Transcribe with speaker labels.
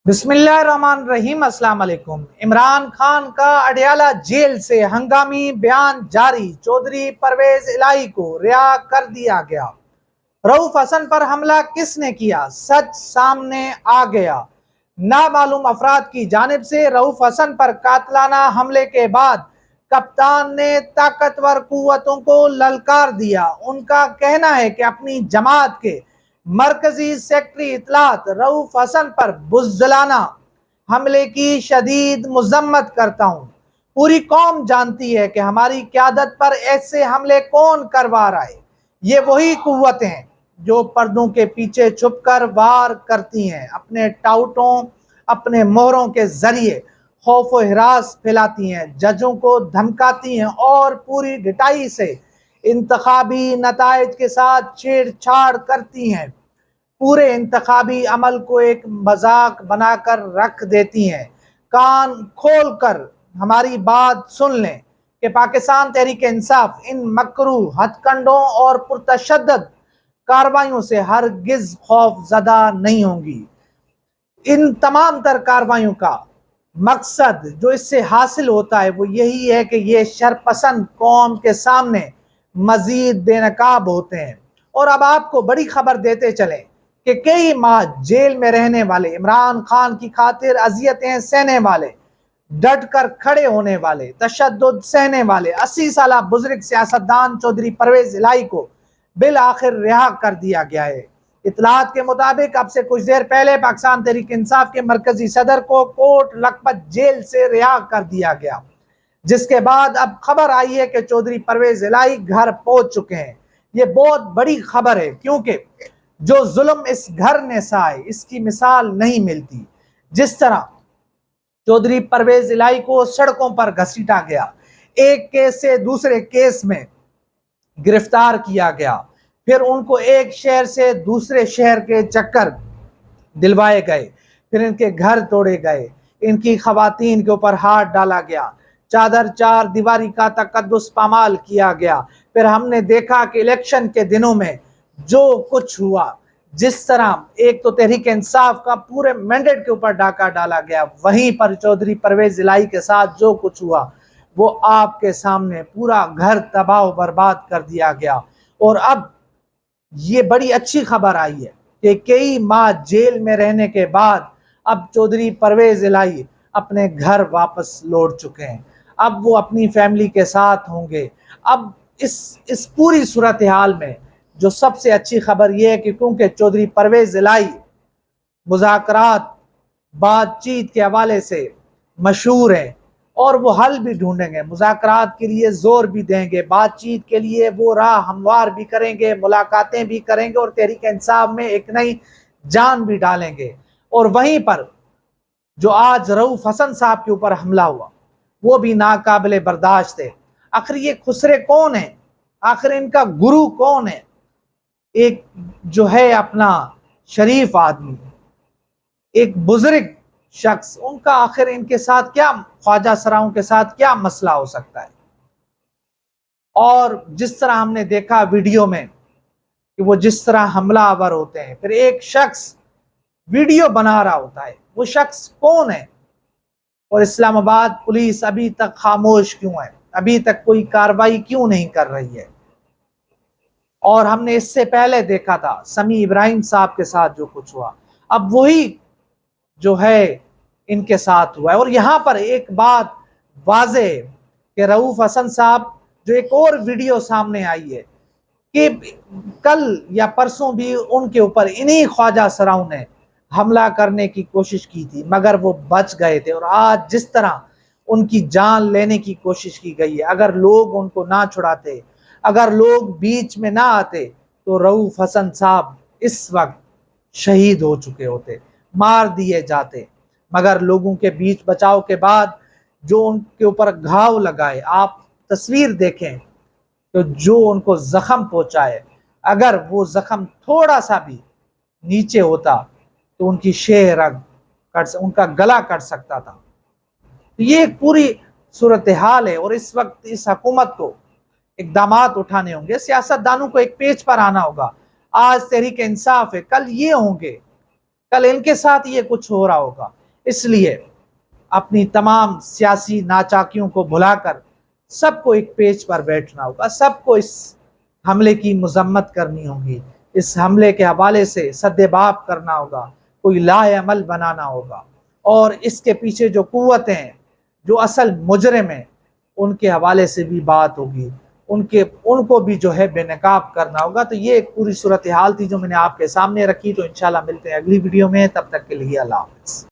Speaker 1: बिस्मिल्लाहिर्रहमानिर्रहीम। अस्सलाम वालेकुम। इमरान खान का अडयाला जेल से हंगामी बयान जारी। चौधरी परवेज इलाही को रिहा कर दिया गया। रऊफ हसन पर हमला किसने किया, सच सामने आ गया। नामालूम अफराद की जानिब से रऊफ हसन पर कातलाना हमले के बाद कप्तान ने ताकतवर कुव्वतों को ललकार दिया। उनका कहना है कि अपनी जमात के मरकजी सेक्रेटरी इतलात रऊफ हसन पर बुज़दिलाना हमले की शदीद मजम्मत करता हूँ। पूरी कौम जानती है कि हमारी क़यादत पर ऐसे हमले कौन करवा रहा है। ये वही कुव्वतें हैं जो पर्दों के पीछे छुपकर वार करती हैं, अपने टाउटों, अपने मोहरों के जरिए खौफ व हिरास फैलाती हैं, जजों को धमकाती हैं और पूरी ढिठाई से इंतखाबी नताइज के साथ छेड़छाड़ करती हैं। पूरे इंतखाबी अमल को एक मजाक बनाकर रख देती हैं। कान खोल कर हमारी बात सुन लें कि पाकिस्तान तहरीक इंसाफ इन मकरू हथकंडों और पुरतशद्दद कार्रवाइयों से हरगिज खौफ ज़दा नहीं होंगी। इन तमाम तर कार्रवाइयों का मकसद जो इससे हासिल होता है वो यही है कि ये शरपसंद कौम के सामने मजीद बेनकाब होते हैं। और अब आपको बड़ी खबर देते चलें कि कई माह जेल में रहने वाले, इमरान खान की खातिर अजियतें सहने वाले, डट कर खड़े होने वाले, तशद्दुद सहने वाले 80 साल बुजुर्ग सियासतदान चौधरी परवेज इलाही को बिल आखिर रिहा कर दिया गया है। इतलात के मुताबिक अब से कुछ देर पहले पाकिस्तान तहरीक इंसाफ के मरकजी सदर को कोट लखपत जेल से रिहा कर दिया गया, जिसके बाद अब खबर आई है कि चौधरी परवेज इलाही घर पहुंच चुके हैं। ये बहुत बड़ी खबर है क्योंकि जो जुल्म इस घर ने सहा इसकी मिसाल नहीं मिलती। जिस तरह चौधरी परवेज इलाही को सड़कों पर घसीटा गया, एक केस से दूसरे केस में गिरफ्तार किया गया, फिर उनको एक शहर से दूसरे शहर के चक्कर दिलवाए गए, फिर इनके घर तोड़े गए, इनकी खवातीन के ऊपर हाथ डाला गया, चादर चार दीवारी का तकद्दुस पामाल किया गया। फिर हमने देखा कि इलेक्शन के दिनों में जो कुछ हुआ, जिस तरह एक तो तहरीक इंसाफ का पूरे मैंडेट के ऊपर डाका डाला गया, वहीं पर चौधरी परवेज इलाही के साथ जो कुछ हुआ वो आपके सामने पूरा घर तबाह बर्बाद कर दिया गया। और अब ये बड़ी अच्छी खबर आई है कि कई माह जेल में रहने के बाद अब चौधरी परवेज इलाही अपने घर वापस लौट चुके हैं। अब वो अपनी फैमिली के साथ होंगे। अब इस पूरी सूरत हाल में जो सबसे अच्छी खबर यह है कि क्योंकि चौधरी परवेज इलाही मुज़ाकरात, बातचीत के हवाले से मशहूर हैं और वो हल भी ढूंढेंगे, मुज़ाकरात के लिए ज़ोर भी देंगे, बातचीत के लिए वो राह हमवार भी करेंगे, मुलाकातें भी करेंगे और तहरीक इंसाफ में एक नई जान भी डालेंगे। और वहीं पर जो आज रऊफ हसन साहब के ऊपर हमला हुआ वो भी नाकाबिले बर्दाश्त है। आखिर ये खुसरे कौन है, आखिर इनका गुरु कौन है? एक जो है अपना शरीफ आदमी, एक बुजुर्ग शख्स, उनका आखिर इनके साथ क्या, ख्वाजा सराओं के साथ क्या मसला हो सकता है? और जिस तरह हमने देखा वीडियो में कि वो जिस तरह हमला आवर होते हैं, फिर एक शख्स वीडियो बना रहा होता है, वो शख्स कौन है? और इस्लामाबाद पुलिस अभी तक खामोश क्यों है, अभी तक कोई कार्रवाई क्यों नहीं कर रही है? और हमने इससे पहले देखा था समी इब्राहिम साहब के साथ जो कुछ हुआ, अब वही जो है इनके साथ हुआ है। और यहाँ पर एक बात वाज़ेह है कि रऊफ हसन साहब, जो एक और वीडियो सामने आई है कि कल या परसों भी उनके ऊपर इन्हीं ख्वाजा सराओं ने हमला करने की कोशिश की थी मगर वो बच गए थे। और आज जिस तरह उनकी जान लेने की कोशिश की गई है, अगर लोग उनको ना छुड़ाते, अगर लोग बीच में ना आते तो रऊफ हसन साहब इस वक्त शहीद हो चुके होते, मार दिए जाते। मगर लोगों के बीच बचाव के बाद जो उनके ऊपर घाव लगाए, आप तस्वीर देखें तो जो उनको जख्म पहुंचाए, अगर वो जख्म थोड़ा सा भी नीचे होता तो उनकी शेह रग कट, उनका गला कट सकता था। तो ये एक पूरी सूरत हाल है और इस वक्त इस हुकूमत को इक़दामात उठाने होंगे, सियासतदानों को एक पेज पर आना होगा। आज तहरीक इंसाफ है, कल ये होंगे। کل ان کے ساتھ یہ کچھ ہو رہا ہوگا۔ اس لیے اپنی تمام سیاسی ناچاکیوں کو بھلا کر سب کو ایک پیج پر بیٹھنا ہوگا، سب کو اس حملے کی مذمت کرنی ہوگی، اس حملے کے حوالے سے سد باب کرنا ہوگا، کوئی لائے عمل بنانا ہوگا، اور اس کے پیچھے جو قوتیں ہیں، جو اصل مجرم ہیں، ان کے حوالے سے بھی بات ہوگی، ان کو بھی جو ہے بے نقاب کرنا ہوگا۔ تو یہ ایک پوری صورتحال تھی جو میں نے آپ کے سامنے رکھی۔ تو انشاءاللہ ملتے ہیں اگلی ویڈیو میں، تب تک کے لیے اللہ حافظ۔